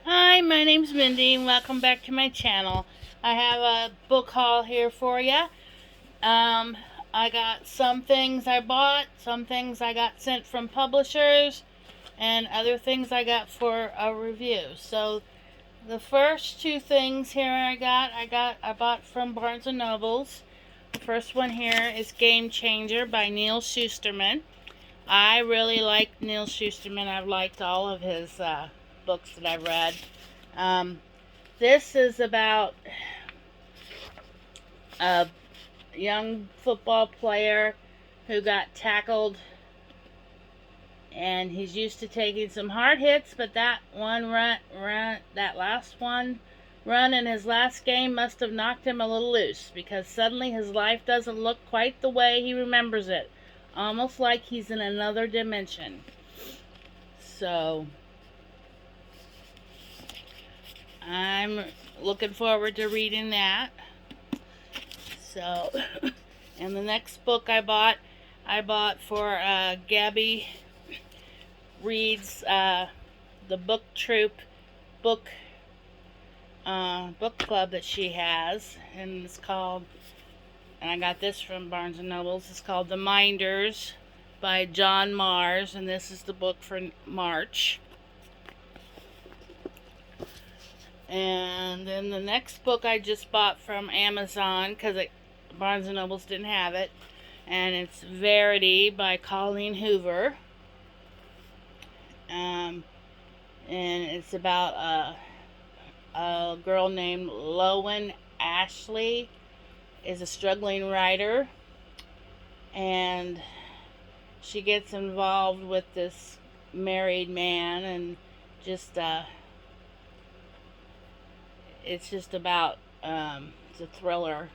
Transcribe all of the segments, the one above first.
Hi, my name's Mindy, and welcome back to my channel. I have a book haul here for you. Um, I got some things I bought, some things I got sent from publishers, and other things I got for a review. So the first two things here I bought from Barnes and Nobles. The first one here is Game Changer by Neal Shusterman. I really like Neal Shusterman. I've liked all of his books that I've read. Um, this is about a young football player who got tackled, and he's used to taking some hard hits, but that last one run in his last game must have knocked him a little loose, because suddenly his life doesn't look quite the way he remembers it, almost like he's in another dimension. So I'm looking forward to reading that. So, and the next book I bought for Gabby Reads the Book Troop book club that she has, and it's called. And I got this from Barnes and Nobles. It's called The Minders by John Mars, and this is the book for March. And then the next book I just bought from Amazon because Barnes and Nobles didn't have it, and it's Verity by Colleen Hoover. And it's about a girl named Lowen Ashley is a struggling writer, and she gets involved with this married man, and just it's just about it's a thriller,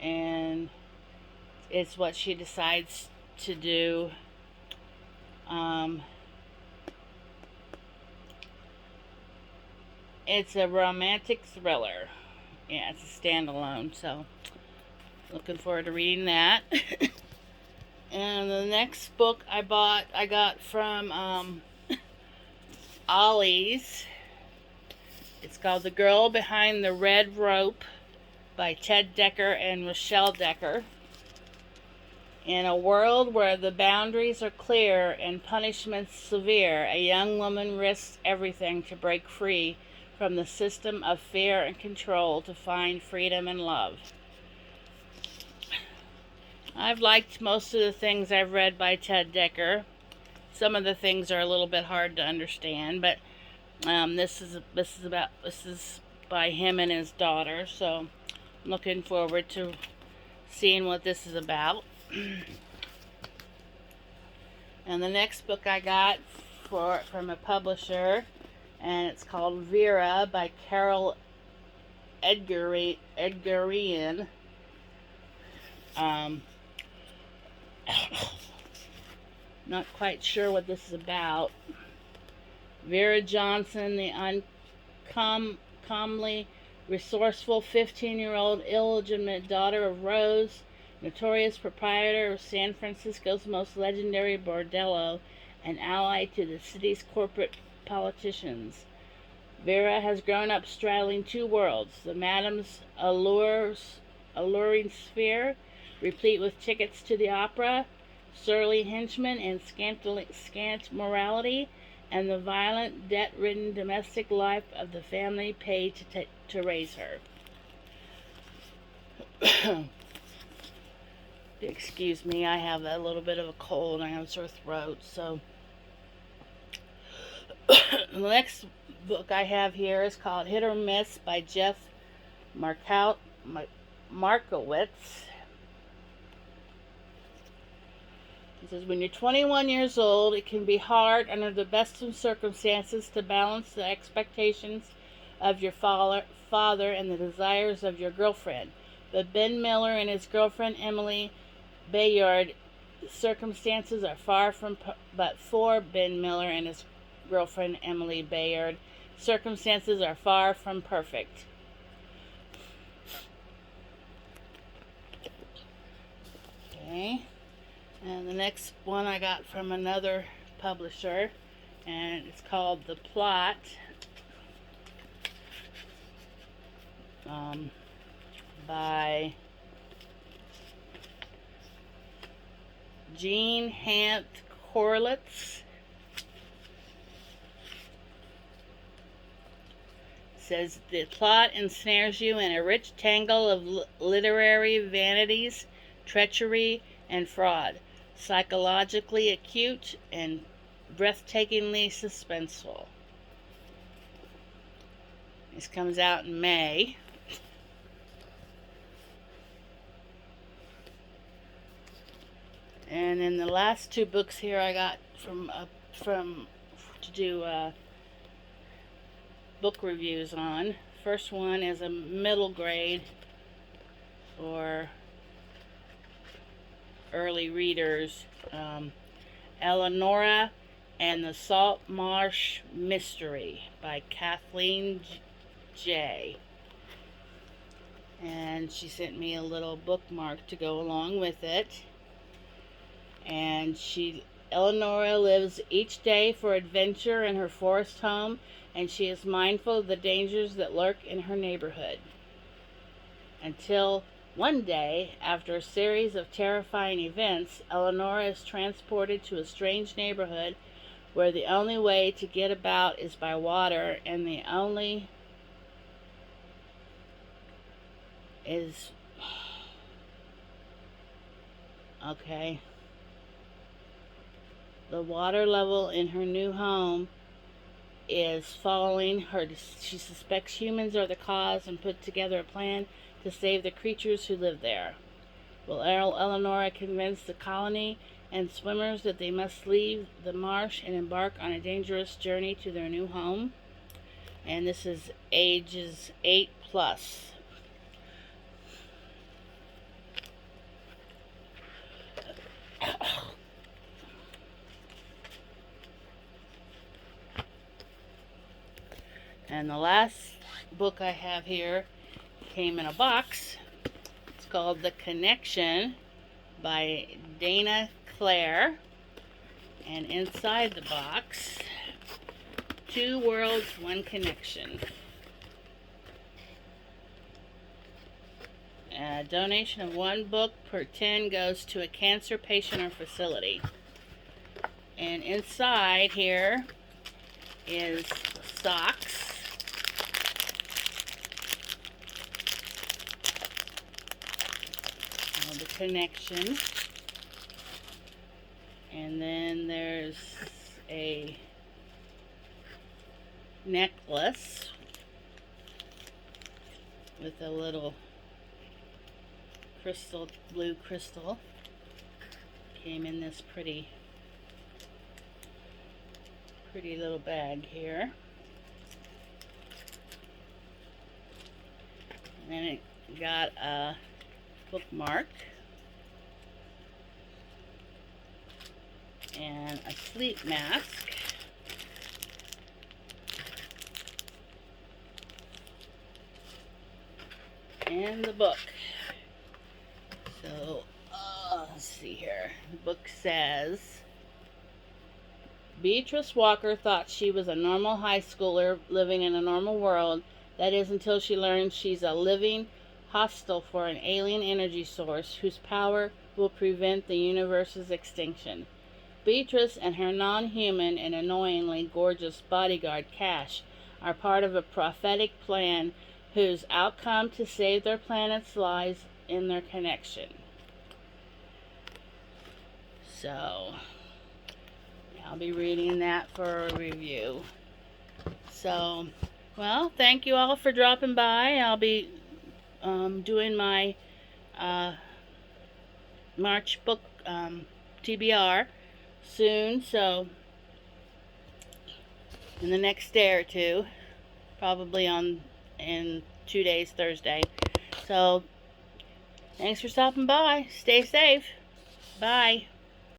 and it's what she decides to do. It's a romantic thriller. Yeah, it's a standalone, so looking forward to reading that. And the next book I got from Ollie's. It's called The Girl Behind the Red Rope by Ted Decker and Rochelle Decker. In a world where the boundaries are clear and punishments severe, a young woman risks everything to break free from the system of fear and control to find freedom and love. I've liked most of the things I've read by Ted Decker. Some of the things are a little bit hard to understand, but this is by him and his daughter, so I'm looking forward to seeing what this is about. And the next book I got from a publisher, and it's called Vera by Carol Edgarian. Not quite sure what this is about. Vera Johnson, the uncommonly resourceful 15-year-old illegitimate daughter of Rose, notorious proprietor of San Francisco's most legendary bordello, and ally to the city's corporate politicians. Vera has grown up straddling two worlds: the madam's alluring sphere, replete with tickets to the opera, surly henchmen, and scant morality, and the violent, debt-ridden domestic life of the family paid to raise her. Excuse me, I have a little bit of a cold. I have a sore throat, so the next book I have here is called Hit or Miss by Jeff Markowitz. It says, when you're 21 years old, it can be hard under the best of circumstances to balance the expectations of your father and the desires of your girlfriend. But Ben Miller and his girlfriend Emily Bayard, circumstances are far from, but for Ben Miller and his girlfriend Emily Bayard, circumstances are far from perfect. Okay. And the next one I got from another publisher, and it's called The Plot. By Jean Hant Corlitz. Says the plot ensnares you in a rich tangle of literary vanities, treachery, and fraud, psychologically acute and breathtakingly suspenseful. This comes out in May. And then the last two books here I got to do book reviews on. First one is a middle grade or early readers, Eleonora and the Salt Marsh Mystery by Kathleen J. And she sent me a little bookmark to go along with it. And Eleonora lives each day for adventure in her forest home, and she is mindful of the dangers that lurk in her neighborhood. Until one day, after a series of terrifying events, Eleonora is transported to a strange neighborhood where the only way to get about is by water, and the only is okay. The water level in her new home is falling. She suspects humans are the cause and put together a plan to save the creatures who live there. Will Eleonora convince the colony and swimmers that they must leave the marsh and embark on a dangerous journey to their new home? And this is ages 8+. And the last book I have here came in a box. It's called The Connection by Dana Clare. And inside the box, 2 worlds, 1 connection. A donation of 1 book per 10 goes to a cancer patient or facility. And inside here is socks. The connection, and then there's a necklace with a little blue crystal. Came in this pretty little bag here, and then it got a bookmark and a sleep mask and the book. So let's see here. The book says, Beatrice Walker thought she was a normal high schooler living in a normal world. That is until she learns she's a living hostile for an alien energy source whose power will prevent the universe's extinction. Beatrice and her non-human and annoyingly gorgeous bodyguard Cash are part of a prophetic plan whose outcome to save their planets lies in their connection. So, I'll be reading that for a review. So, well, thank you all for dropping by. I'll be doing my March book TBR soon, so in the next day or two, probably in 2 days, Thursday. So thanks for stopping by. Stay safe. Bye.